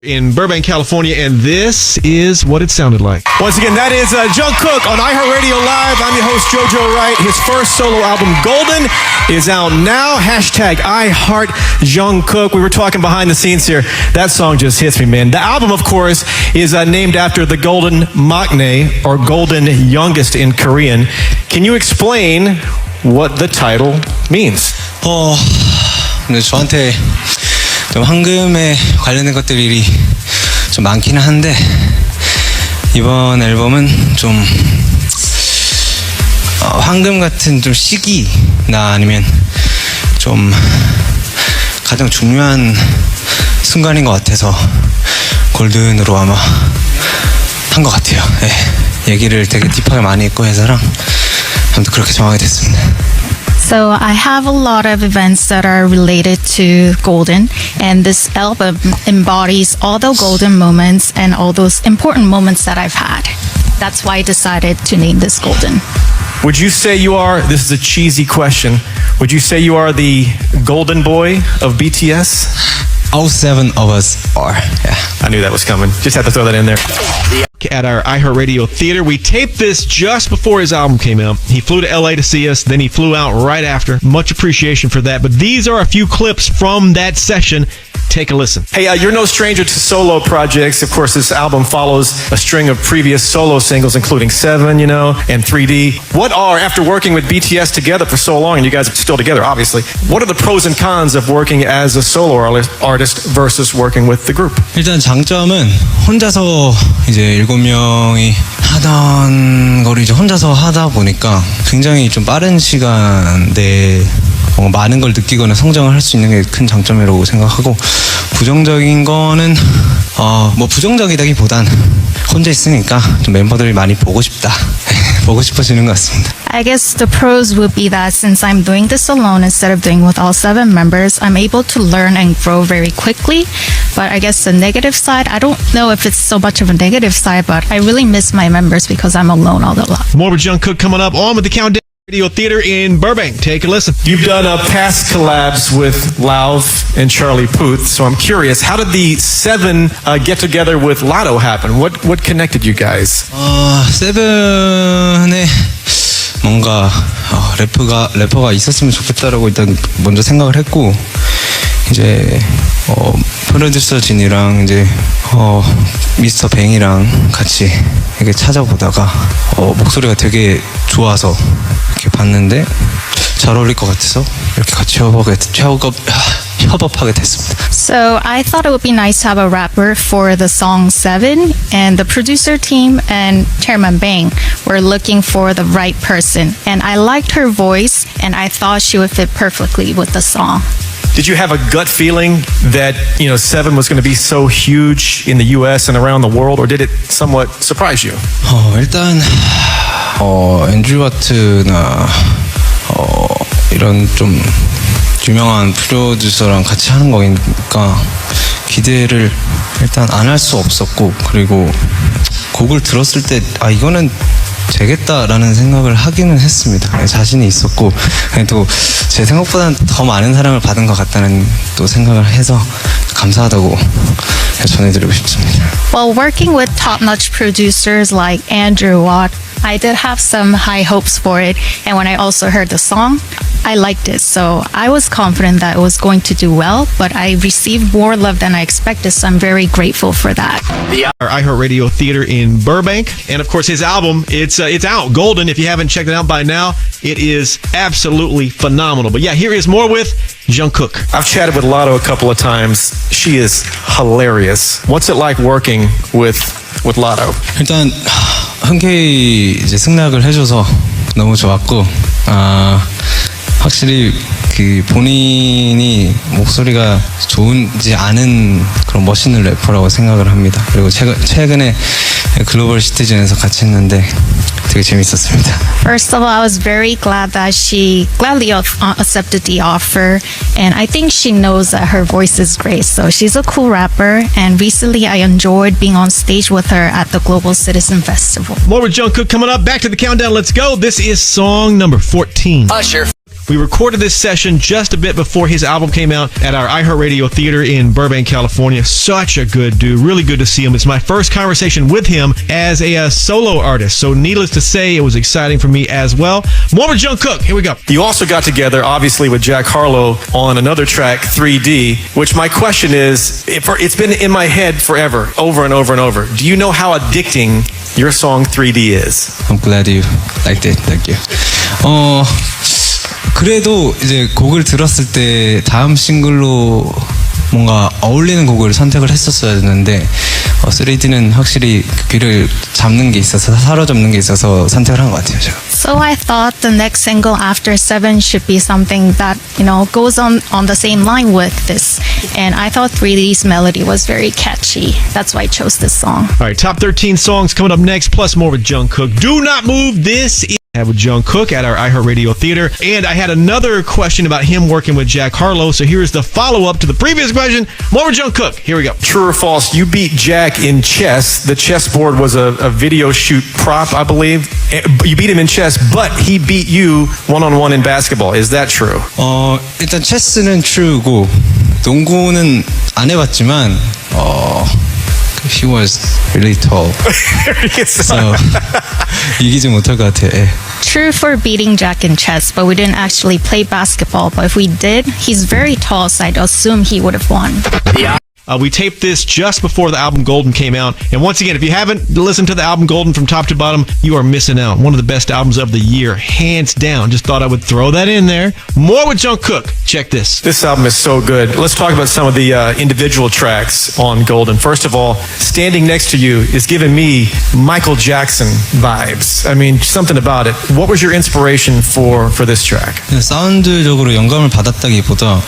in Burbank, California, and this is what it sounded like. Once again, that is Jungkook on iHeartRadio Live. I'm your host, JoJo Wright. His first solo album, Golden, is out now. Hashtag iHeartJungkook. We were talking behind the scenes here. That song just hits me, man. The album, of course, is named after the Golden Maknae, or Golden Youngest in Korean. Can you explain what the title means? 근데 저한테 좀 황금에 관련된 것들이 좀 많기는 한데 이번 앨범은 좀 황금 같은 좀 시기나 아니면 좀 가장 중요한 순간인 것 같아서 골든으로 아마 한 것 같아요. 네. 얘기를 되게 딥하게 많이 했고 해서랑 아무튼 그렇게 정하게 됐습니다. So I have a lot of events that are related to Golden, and this album embodies all the golden moments and all those important moments that I've had. That's why I decided to name this Golden. Would you say you are, this is a cheesy question, would you say you are the golden boy of BTS? All 7 of us are, yeah. I knew that was coming. Just had to throw that in there. At our iHeartRadio theater, we taped this just before his album came out. He flew to LA to see us, then he flew out right after. Much appreciation for that. But these are a few clips from that session. Take a listen. Hey, you're no stranger to solo projects. Of course, this album follows a string of previous solo singles, including 7, and 3D. What are, after working with BTS together for so long, and you guys are still together, obviously, what are the pros and cons of working as a solo artist versus working with the group? 일단 장점은 혼자서 이제 7명이 하던 거를 이제 혼자서 하다 보니까 굉장히 좀 빠른 시간 내에 많은 걸 느끼거나 성장을 할 수 있는 게 큰 장점이라고 생각하고 부정적인 거는 뭐 부정적이다기보단 혼자 있으니까 좀 멤버들이 많이 보고 싶다 보고 싶어지는 것 같습니다. I guess the pros would be that since I'm doing this alone instead of doing with all 7 members, I'm able to learn and grow very quickly. But I guess the negative side, I don't know if it's so much of a negative side, but I really miss my members because I'm alone all the lot. More with Jungkook coming up on with the Countdown Radio Theater in Burbank. Take a listen. You've done past collabs with Lauv and Charlie Puth, so I'm curious, how did the 7 get together with Latto happen? What connected you guys? 세븐에 뭔가 래퍼가 있었으면 좋겠다라고 일단 먼저 생각을 했고 이제 프로듀서 진이랑 이제 미스터 뱅이랑 같이 이렇게 찾아보다가 목소리가 되게 좋아서 이렇게 봤는데 잘 어울릴 것 같아서 이렇게 같이 협업하게 됐습니다. So I thought it would be nice to have a rapper for the song 7, and the producer team and Chairman Bang were looking for the right person, and I liked her voice and I thought she would fit perfectly with the song. Did you have a gut feeling that 7 was going to be so huge in the US and around the world, or did it somewhat surprise you? 일단 앤드류 와트나 이런 좀 유명한 프로듀서랑 같이 하는 거니까 기대를 일단 안 할 수 없었고, 그리고 곡을 들었을 때 이거는 되겠다라는 생각을 하기는 했습니다. 자신이 있었고 또 제 생각보다는 더 많은 사랑을 받은 것 같다는 또 생각을 해서 감사하다고 전해드리고 싶습니다. While working with top-notch producers like Andrew Watt, I did have some high hopes for it, and when I also heard the song, I liked it. So I was confident that it was going to do well, but I received more love than I expected, so I'm very grateful for that. Our iHeartRadio Theater in Burbank, and of course his album, it's out, Golden. If you haven't checked it out by now, it is absolutely phenomenal. But yeah, here is more with Jungkook. I've chatted with Latto a couple of times. She is hilarious. What's it like working with Latto? 일단 흔쾌히 이제 승낙을 해줘서 너무 좋았고 확실히 그 본인이 목소리가 좋은지 아는 그런 멋있는 래퍼라고 생각을 합니다. 그리고 최근에 글로벌 시티즌에서 같이 했는데 되게 재밌었습니다. First of all, I was very glad that she gladly accepted the offer, and I think she knows that her voice is great. So she's a cool rapper, and recently I enjoyed being on stage with her at the Global Citizen Festival. More with Jungkook coming up. Back to the countdown. Let's go. This is song number 14. Usher. We recorded this session just a bit before his album came out at our iHeartRadio Theater in Burbank, California. Such a good dude. Really good to see him. It's my first conversation with him as a solo artist. So needless to say, it was exciting for me as well. More with Jungkook. Here we go. You also got together, obviously, with Jack Harlow on another track, 3D, which my question is, it's been in my head forever, over and over and over. Do you know how addicting your song 3D is? I'm glad you liked it. Thank you. 그래도 이제 곡을 들었을 때 다음 싱글로 뭔가 어울리는 곡을 선택을 했었어야 했는데 3D는 확실히 귀를 잡는 게 있어서 사로잡는 게 있어서 선택을 한 것 같아요. 제가. So I thought the next single after 7 should be something that, goes on the same line with this. And I thought 3D's melody was very catchy. That's why I chose this song. All right, top 13 songs coming up next, plus more with Jungkook. Do not move. This is with Jungkook at our iHeartRadio Theater. And I had another question about him working with Jack Harlow. So here's the follow-up to the previous question. More with Jungkook. Here we go. True or false, you beat Jack in chess. The chessboard was a video shoot prop, I believe. You beat him in chess, but he beat you one-on-one in basketball. Is that true? 일단 체스는 true고 농구는 안 해봤지만 he was really tall. So 이기지 못할 것 같아요. 예. True for beating Jack in chess, but we didn't actually play basketball. But if we did, he's very tall, so I'd assume he would have won. We taped this just before the album Golden came out. And once again, if you haven't listened to the album Golden from top to bottom, you are missing out. One of the best albums of the year, hands down. Just thought I would throw that in there. More with Jungkook. Check this. This album is so good. Let's talk about some of the individual tracks on Golden. First of all, Standing Next to You is giving me Michael Jackson vibes. I mean, something about it. What was your inspiration for this track? 사운드적으로 영감을 받았다기보다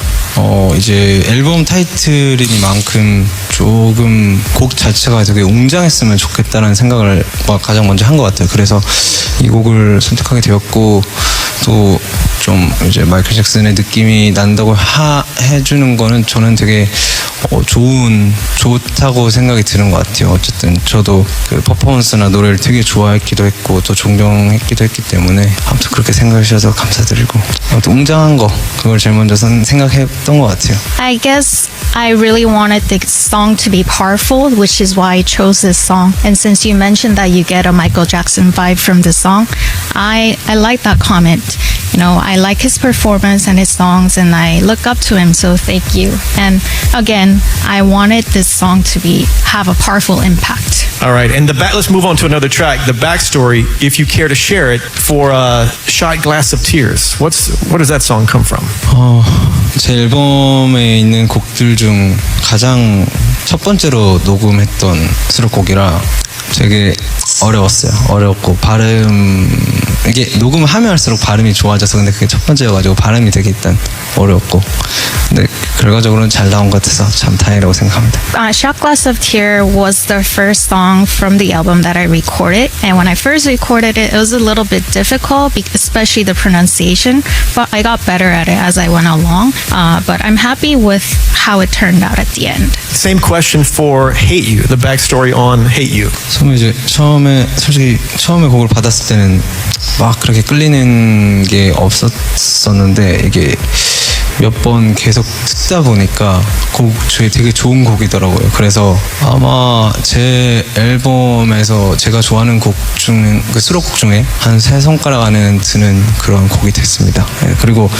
이제 앨범 타이틀이니만큼 조금 곡 자체가 되게 웅장했으면 좋겠다는 생각을 가장 먼저 한 것 같아요. 그래서 이 곡을 선택하게 되었고 또 좀 이제 마이클 잭슨의 느낌이 난다고 해주는 거는 저는 되게 좋다고 생각이 드는 것 같아요. 어쨌든 저도 그 퍼포먼스나 노래를 되게 좋아했기도 했고 또 존경했기도 했기 때문에 아무튼 그렇게 생각해 주셔서 감사드리고 아무튼 웅장한 거 그걸 제일 먼저 생각했던 것 같아요. I guess I really wanted the song to be powerful, which is why I chose this song. And since you mentioned that you get a Michael Jackson vibe from this song, I like that comment. I like his performance and his songs, and I look up to him, so thank you. And again, I wanted this song to have a powerful impact. All right, and let's move on to another track. The backstory, if you care to share it, for Shot Glass of Tears. Where does that song come from? 제 앨범에 있는 곡들 중 가장 첫 번째로 녹음했던 수록곡이라 되게 어려웠고 이게 녹음을 하면 할수록 발음이 좋아져서 근데 그게 첫 번째여가지고 발음이 되게 일단 어려웠고 근데 결과적으로는 잘 나온 것 같아서 참 다행이라고 생각합니다. Shot Glass of Tear was the first song from the album that I recorded, and when I first recorded it, it was a little bit difficult, especially the pronunciation, but I got better at it as I went along. But I'm happy with how it turned out at the end. Same question for Hate You, the backstory on Hate You. 솔직히 처음에 곡을 받았을 때는 막 그렇게 끌리는 게 없었었는데 이게 몇 번 계속 듣다 보니까 되게 좋은 곡이더라고요. 그래서 아마 제 앨범에서 제가 좋아하는 곡 중 그 수록곡 중에 한 3손가락 안에 드는 그런 곡이 됐습니다. 그리고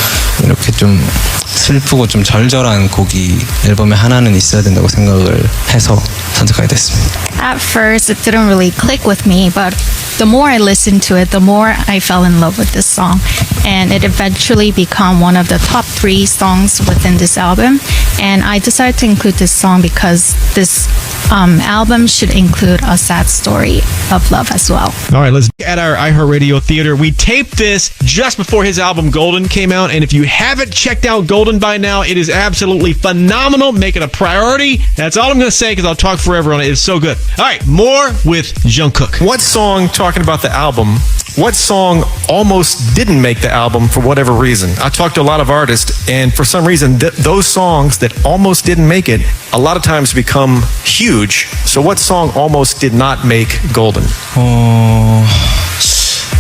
이렇게 좀 슬프고 좀 절절한 곡이 앨범에 하나는 있어야 된다고 생각을 해서 선택하게 됐습니다. At first, it didn't really click with me, but the more I listened to it, the more I fell in love with this song. And it eventually became one of the top 3 songs within this album. And I decided to include this song because this album should include a sad story of love as well. All right, let's at our iHeartRadio Theater. We taped this just before his album Golden came out. And if you haven't checked out Golden by now, it is absolutely phenomenal. Make it a priority. That's all I'm going to say because I'll talk forever on it. It's so good. All right, more with Jungkook. What song, talking about the album, what song almost didn't make the album for whatever reason? I talked to a lot of artists, and for some reason, those songs that almost didn't make it, a lot of times become huge. So what song almost did not make Golden?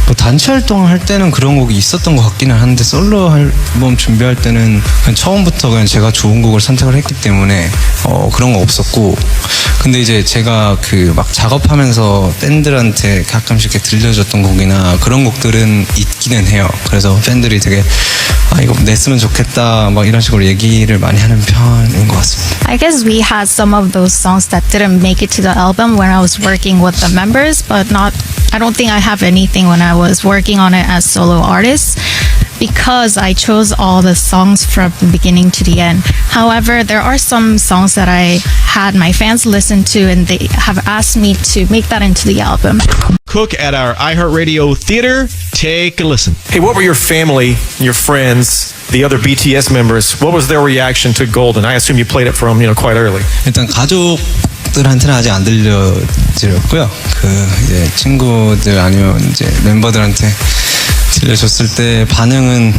뭐 단체 활동을 할 때는 그런 곡이 있었던 것 같기는 한데 솔로 앨범 준비할 때는 그냥 처음부터 그냥 제가 좋은 곡을 선택을 했기 때문에 그런 거 없었고, 근데 이제 제가 그 막 작업하면서 팬들한테 가끔씩 이렇게 들려줬던 곡이나 그런 곡들은 있기는 해요. 그래서 팬들이 되게 이거 냈으면 좋겠다 막 이런 식으로 얘기를 많이 하는 편인 것 같습니다. I guess we had some of those songs that didn't make it to the album when I was working with the members, but I don't think I have anything when I was working on it as solo artists, because I chose all the songs from the beginning to the end. However, there are some songs that I had my fans listen to and they have asked me to make that into the album. Cook at our iHeartRadio Theater. Take a listen. Hey, what were your family, your friends, the other BTS members, what was their reaction to Golden? I assume you played it for them, quite early. 일단 가족들한테는 아직 안 들려드렸고요. 그 이제 친구들 아니면 이제 멤버들한테 들려줬을 때 반응은,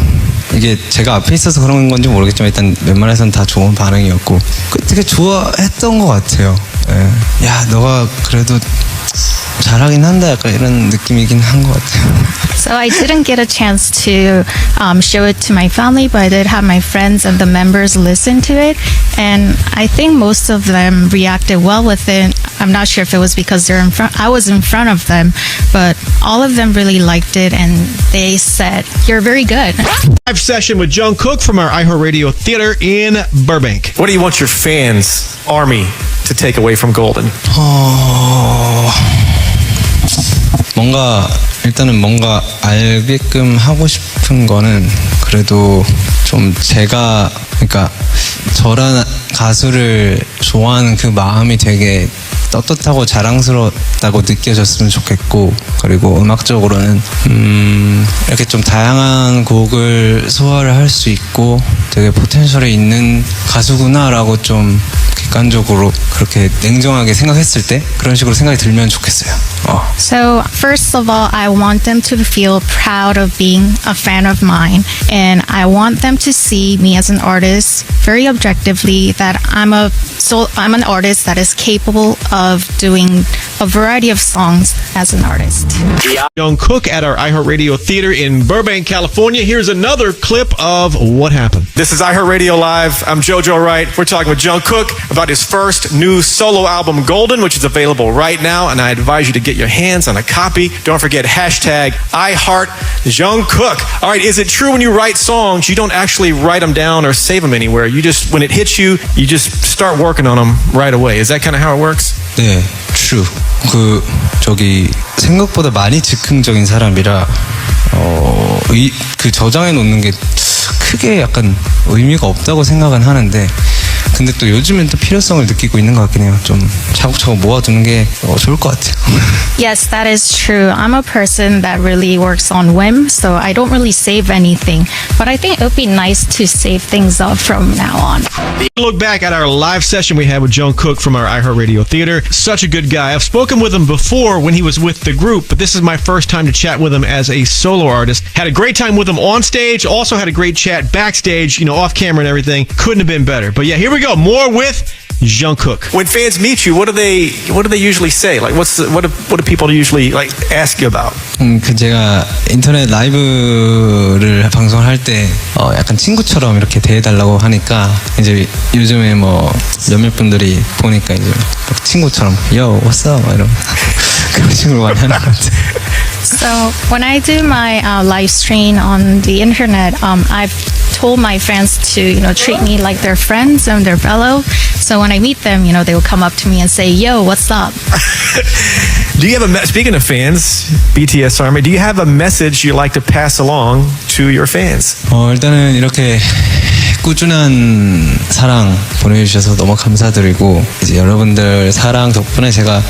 이게 제가 앞에 있어서 그런 건지 모르겠지만 일단 웬만해서는 다 좋은 반응이었고 되게 좋아했던 것 같아요. 예. 야, 너가 그래도 잘하긴 한다, 약간 이런 느낌이긴 한 것 같아요. So I didn't get a chance to show it to my family, but I did have my friends and the members listen to it, and I think most of them reacted well with it. I'm not sure if it was because I was in front of them, but all of them really liked it, and they said, "You're very good." Live session with Jungkook from our iHeartRadio Theater in Burbank. What do you want your fans, ARMY, to take away from Golden? 일단은 뭔가 알게끔 하고 싶은 거는, 그래도 좀 제가, 그러니까 저란 가수를 좋아하는 그 마음이 되게 떳떳하고 자랑스럽다고 느껴졌으면 좋겠고, 그리고 음악적으로는 이렇게 좀 다양한 곡을 소화를 할 수 있고 되게 포텐셜이 있는 가수구나라고 좀 객관적으로 그렇게 냉정하게 생각했을 때 그런 식으로 생각이 들면 좋겠어요. So first of all, I want them to feel proud of being a fan of mine, and I want them to see me as an artist very objectively, that I'm an artist that is capable of doing a variety of songs as an artist. Jungkook at our iHeartRadio Theater in Burbank, California. Here's another clip of what happened. This is iHeartRadio Live. I'm JoJo Wright. We're talking with Jungkook about his first new solo album, Golden, which is available right now, and I advise you to get your hands on a copy. Don't forget hashtag iHeartJungkook. All right, is it true when you write songs, you don't actually write them down or save them anywhere? You just, when it hits you, you just start working on them right away. Is that kind of how it works? 네, true. 생각보다 많이 즉흥적인 사람이라 그 저장해 놓는 게 크게 약간 의미가 없다고 생각은 하는데, 근데 또 요즘엔 또 필요성을 느끼고 있는 것 같긴 해요. 좀 차곡차곡 모아두는 게 좋을 것 같아요. Yes, that is true. I'm a person that really works on whim, so I don't really save anything. But I think it would be nice to save things up from now on. Look back at our live session we had with Jungkook from our iHeartRadio Theater. Such a good guy. I've spoken with him before when he was with the group, but this is my first time to chat with him as a solo artist. Had a great time with him on stage. Also had a great chat backstage, off camera and everything. Couldn't have been better. But yeah, here we go. More with Jungkook. When fans meet you, what do they usually say? Like, what do people usually ask you about? 제가 인터넷 라이브를 방송할 때 약간 친구처럼 이렇게 대해달라고 하니까, 이제 요즘에 몇몇 분들이 보니까 이제 친구처럼 Yo, what's up? 이런 그런 식으로 많이 하는 것 같아요. So when I do my live stream on the internet, I've told my fans to treat me like their friends and their fellow. So when I meet them, they will come up to me and say, "Yo, what's up?" Do you have speaking of fans, BTS Army, do you have a message you'd like to pass along to your fans? 일단은 이렇게 꾸준한 사랑 보내주셔서 너무 감사드리고, 이제 여러분들 사랑 덕분에 제가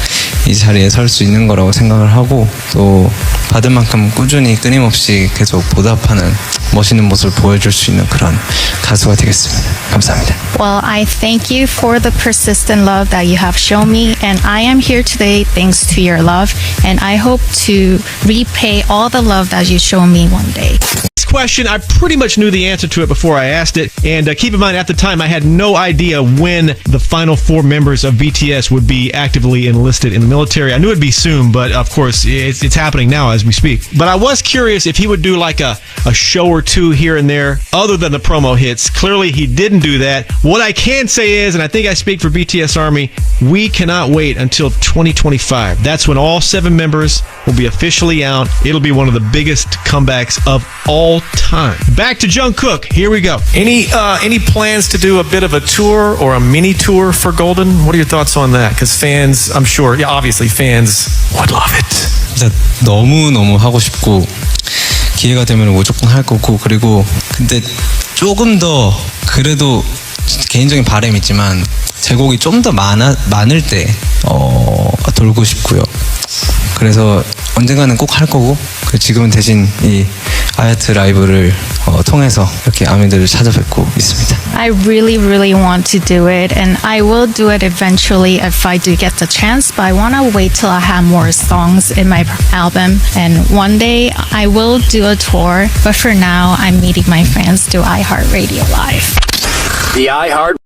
이 자리에 설 수 있는 거라고 생각을 하고, 또 받을 만큼 꾸준히 끊임없이 계속 보답하는 멋있는 모습을 보여줄 수 있는 그런 가수가 되겠습니다. 감사합니다. Well, I thank you for the persistent love that you have shown me, and I am here today thanks to your love, and I hope to repay all the love that you show me one day. question, I pretty much knew the answer to it before I asked it. And keep in mind, at the time, I had no idea when the final 4 members of BTS would be actively enlisted in the military. I knew it'd be soon, but of course, it's happening now as we speak. But I was curious if he would do like a show or two here and there, other than the promo hits. Clearly, he didn't do that. What I can say is, and I think I speak for BTS Army, we cannot wait until 2025. That's when all 7 members will be officially out. It'll be one of the biggest comebacks of all time. Back to Jungkook. Here we go. Any plans to do a bit of a tour or a mini tour for Golden? What are your thoughts on that? Because fans, I'm sure, obviously fans would love it. 진짜 너무 하고 싶고 기회가 되면 무조건 할 거고 그리고 근데 조금 더 그래도 개인적인 바람이지만 제곡이 좀 더 많을 때 돌고 싶고요. 그래서 언젠가는 꼭 할 거고 지금은 대신 이 아이하트 라이브를 통해서 이렇게 아미들을 찾아뵙고 있습니다. I really want to do it, and I will do it eventually if I do get the chance, but I want to wait till I have more songs in my album, and one day I will do a tour, but for now I'm meeting my fans through iHeartRadio Live. The iHeart